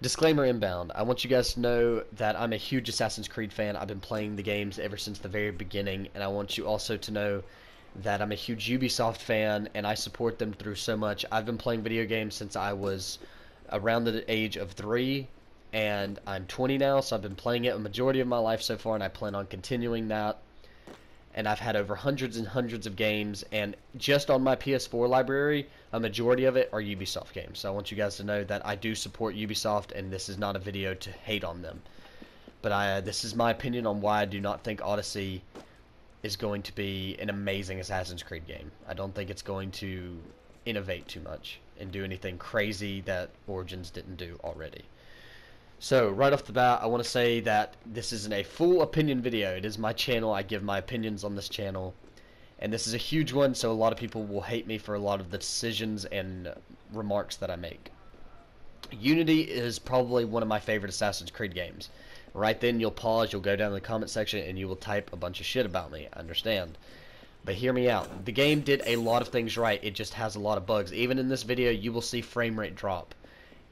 Disclaimer inbound. I want you guys to know that I'm a huge Assassin's Creed fan. I've been playing the games ever since the very beginning, and I want you also to know that I'm a huge Ubisoft fan, and I support them through so much. I've been playing video games since I was around the age of 3, and I'm 20 now, so I've been playing it a majority of my life so far, and I plan on continuing that. And I've had over hundreds and hundreds of games, and just on my PS4 library, a majority of it are Ubisoft games. So I want you guys to know that I do support Ubisoft, and this is not a video to hate on them. But this is my opinion on why I do not think Odyssey is going to be an amazing Assassin's Creed game. I don't think it's going to innovate too much and do anything crazy that Origins didn't do already. So, right off the bat, I want to say that this isn't a full opinion video. It is my channel. I give my opinions on this channel. And this is a huge one, so a lot of people will hate me for a lot of the decisions and remarks that I make. Unity is probably one of my favorite Assassin's Creed games. Right then, you'll pause, you'll go down to the comment section, and you will type a bunch of shit about me. I understand. But hear me out. The game did a lot of things right. It just has a lot of bugs. Even in this video, you will see frame rate drop.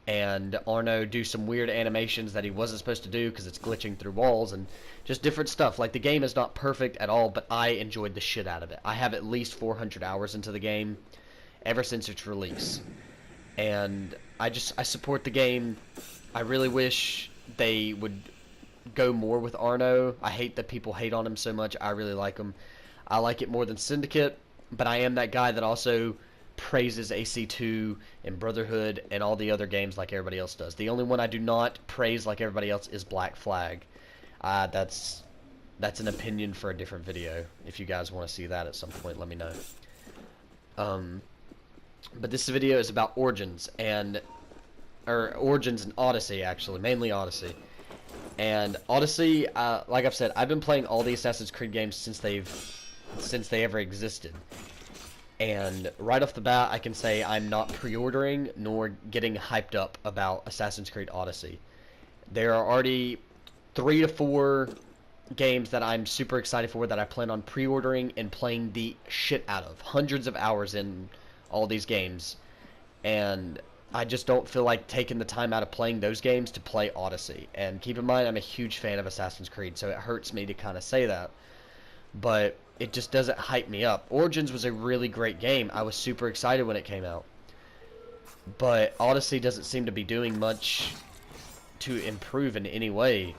And Arno do some weird animations that he wasn't supposed to do because it's glitching through walls and just different stuff. Like, the game is not perfect at all, but I enjoyed the shit out of it. I have at least 400 hours into the game ever since its release. And I support the game. I really wish they would go more with Arno. I hate that people hate on him so much. I really like him. I like it more than Syndicate, but I am that guy that also praises AC2 and Brotherhood and all the other games like everybody else does. The only one I do not praise like everybody else is Black Flag. That's an opinion for a different video. If you guys want to see that at some point, let me know. But this video is about Origins and Odyssey, actually, mainly Odyssey. And Odyssey, like I've said, I've been playing all the Assassin's Creed games since they ever existed. And right off the bat, I can say I'm not pre-ordering nor getting hyped up about Assassin's Creed Odyssey. There are already 3 to 4 games that I'm super excited for that I plan on pre-ordering and playing the shit out of. Hundreds of hours in all these games. And I just don't feel like taking the time out of playing those games to play Odyssey. And keep in mind, I'm a huge fan of Assassin's Creed, so it hurts me to kind of say that. But it just doesn't hype me up. Origins was a really great game. I was super excited when it came out. But Odyssey doesn't seem to be doing much to improve in any way.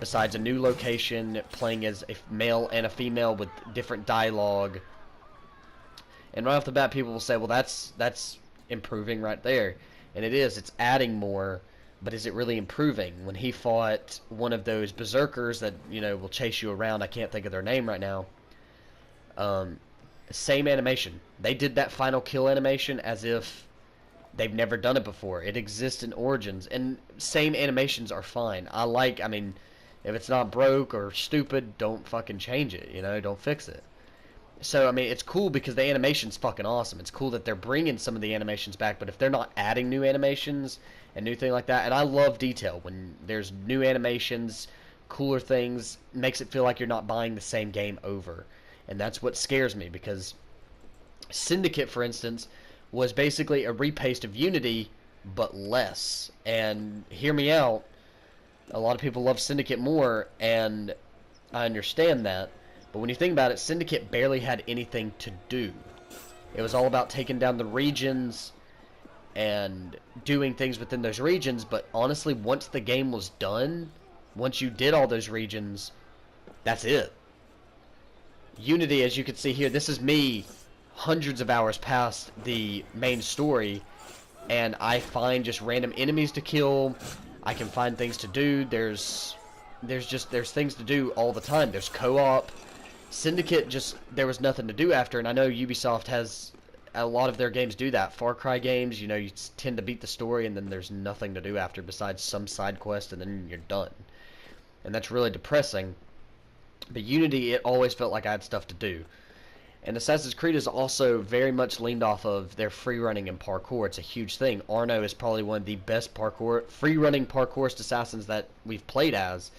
Besides a new location, playing as a male and a female with different dialogue. And right off the bat, people will say, well, that's improving right there. And it is. It's adding more. But is it really improving? When he fought one of those berserkers that, you know, will chase you around, I can't think of their name right now. Same animation. They did that final kill animation as if they've never done it before. It exists in Origins, and same animations are fine. I mean, if it's not broke or stupid, don't fucking change it, you know, don't fix it. So, I mean, it's cool because the animation's fucking awesome. It's cool that they're bringing some of the animations back, but if they're not adding new animations and new thing like that, and I love detail. When there's new animations, cooler things, makes it feel like you're not buying the same game over. And that's what scares me, because Syndicate, for instance, was basically a repaste of Unity, but less. And hear me out, a lot of people love Syndicate more, and I understand that. But when you think about it, Syndicate barely had anything to do. It was all about taking down the regions and doing things within those regions, but honestly, once the game was done, once you did all those regions, that's it. Unity, as you can see here, this is me hundreds of hours past the main story, and I find just random enemies to kill. I can find things to do. There's things to do all the time. There's co-op. Syndicate, there was nothing to do after, and I know Ubisoft has a lot of their games do that. Far Cry games, you know, you tend to beat the story and then there's nothing to do after besides some side quest, and then you're done. And that's really depressing. But Unity, it always felt like I had stuff to do. And Assassin's Creed is also very much leaned off of their free running and parkour. It's a huge thing. Arno is probably one of the best free running parkourist assassins that we've played as.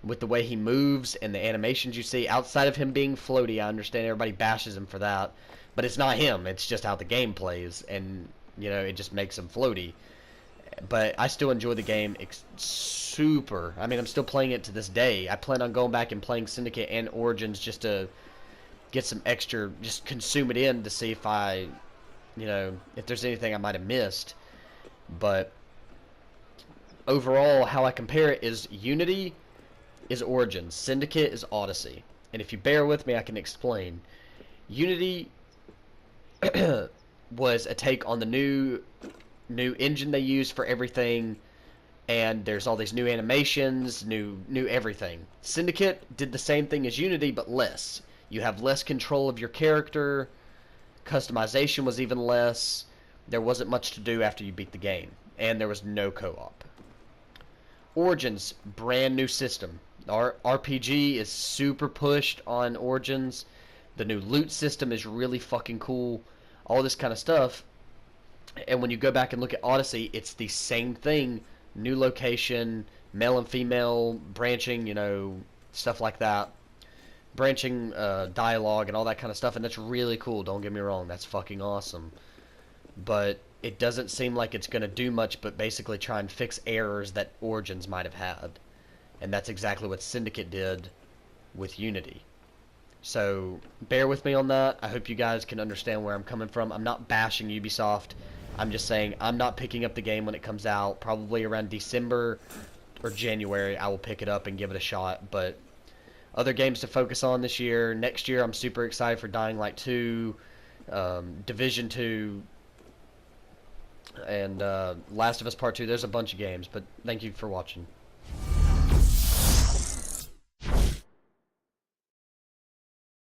With the way he moves and the animations you see, outside of him being floaty, I understand everybody bashes him for that, but it's not him, it's just how the game plays, and, you know, it just makes him floaty. but I still enjoy the game super. I mean, I'm still playing it to this day. I plan on going back and playing Syndicate and Origins just to get some extra, just consume it in to see if I, if there's anything I might have missed. But overall, how I compare it is Unity is Origins, Syndicate is Odyssey. And if you bear with me, I can explain. Unity was a take on the new engine they use for everything, and there's all these new animations, new everything. Syndicate did the same thing as Unity, but less. You have less control of your character. Customization was even less. There wasn't much to do after you beat the game, and there was no co-op. Origins, brand new system. Our RPG is super pushed on Origins. The new loot system is really fucking cool. All this kind of stuff. And when you go back and look at Odyssey, it's the same thing. New location, male and female, branching, stuff like that. Branching dialogue and all that kind of stuff. And that's really cool, don't get me wrong. That's fucking awesome. But it doesn't seem like it's going to do much but basically try and fix errors that Origins might have had. And that's exactly what Syndicate did with Unity. So bear with me on that. I hope you guys can understand where I'm coming from. I'm not bashing Ubisoft. I'm just saying I'm not picking up the game when it comes out. Probably around December or January I will pick it up and give it a shot. But other games to focus on this year. Next year I'm super excited for Dying Light 2, Division 2, and Last of Us Part 2. There's a bunch of games. But thank you for watching.